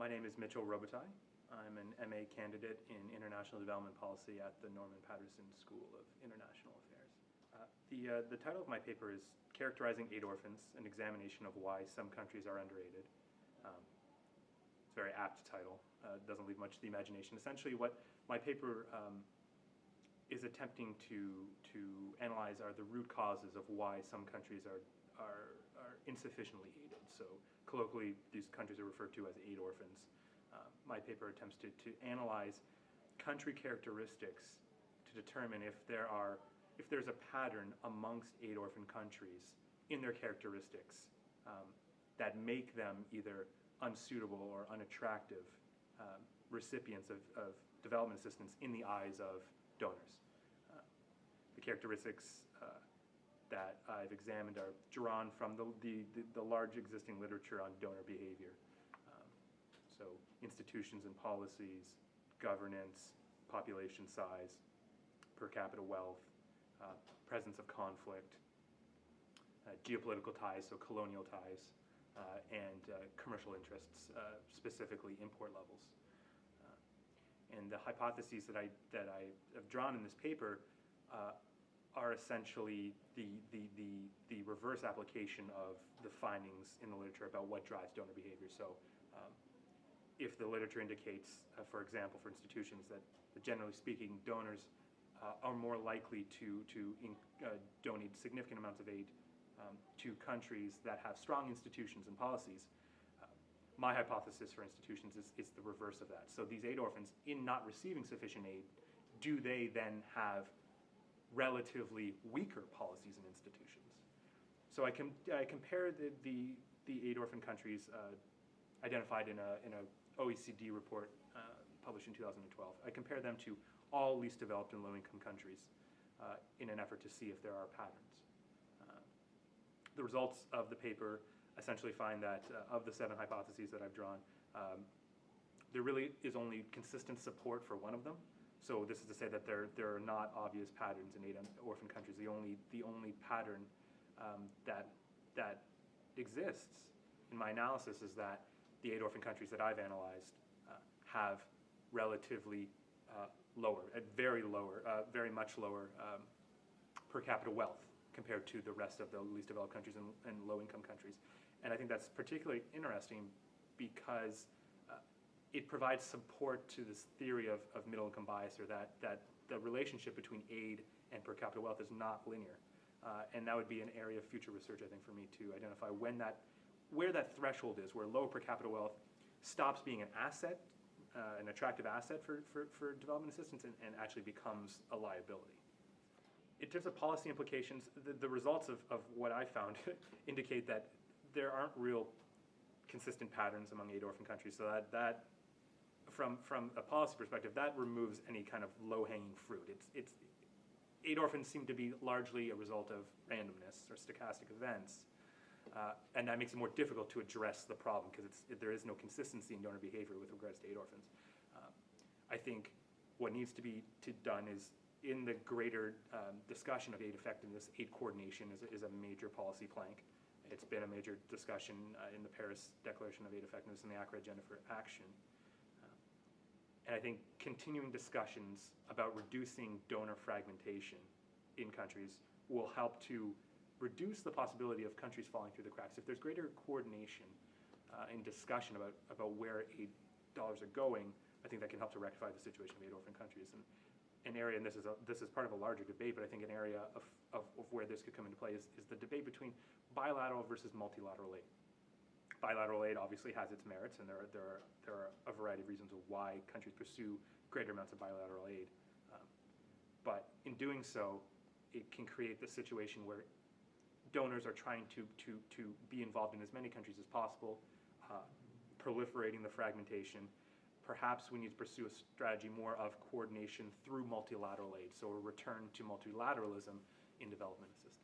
My name is Mitchell Robitaille. I'm an MA candidate in International Development Policy at the Norman Paterson School of International Affairs. The title of my paper is Characterizing Aid Orphans, an examination of why some countries are underaided. It's a very apt title. It doesn't leave much to the imagination. Essentially what my paper is attempting to analyze are the root causes of why some countries are insufficiently aided. So colloquially, these countries are referred to as aid orphans. My paper attempts to analyze country characteristics to determine if there's a pattern amongst aid orphan countries in their characteristics that make them either unsuitable or unattractive recipients of development assistance in the eyes of donors. The characteristics that I've examined are drawn from the large existing literature on donor behavior. So institutions and policies, governance, population size, per capita wealth, presence of conflict, geopolitical ties, so colonial ties, and commercial interests, specifically import levels. And the hypotheses that I have drawn in this paper are essentially the reverse application of the findings in the literature about what drives donor behavior. So if the literature indicates, for example, for institutions that generally speaking, donors are more likely to donate significant amounts of aid to countries that have strong institutions and policies, my hypothesis for institutions is the reverse of that. So these aid orphans, in not receiving sufficient aid, do they then have relatively weaker policies and institutions? So I compare the aid orphan countries identified in a OECD report published in 2012. I compare them to all least developed and low-income countries in an effort to see if there are patterns. The results of the paper essentially find that of the 7 hypotheses that I've drawn, there really is only consistent support for one of them. So this is to say that there are not obvious patterns in aid orphan countries. The only pattern that exists in my analysis is that the aid orphan countries that I've analyzed have relatively very much lower per capita wealth compared to the rest of the least developed countries and low-income countries. And I think that's particularly interesting because it provides support to this theory of middle-income bias, or that the relationship between aid and per capita wealth is not linear. And that would be an area of future research, I think, for me to identify where that threshold is, where low per capita wealth stops being an asset, an attractive asset for development assistance, and actually becomes a liability. In terms of policy implications, the results of what I found indicate that there aren't real consistent patterns among aid orphan countries. So that from a policy perspective, that removes any kind of low-hanging fruit. Aid orphans seem to be largely a result of randomness or stochastic events, and that makes it more difficult to address the problem because there is no consistency in donor behavior with regards to aid orphans. I think what needs to be done is, in the greater discussion of aid effectiveness, aid coordination is a major policy plank. It's been a major discussion in the Paris Declaration of Aid Effectiveness and the Accra Agenda for Action. And I think continuing discussions about reducing donor fragmentation in countries will help to reduce the possibility of countries falling through the cracks. If there's greater coordination and discussion about where aid dollars are going, I think that can help to rectify the situation of aid orphan countries. And an area, and this is part of a larger debate, but I think an area of where this could come into play is the debate between bilateral versus multilateral aid. Bilateral aid obviously has its merits, and there are a variety of reasons of why countries pursue greater amounts of bilateral aid. But in doing so, it can create the situation where donors are trying to be involved in as many countries as possible, proliferating the fragmentation. Perhaps we need to pursue a strategy more of coordination through multilateral aid, so a return to multilateralism in development assistance.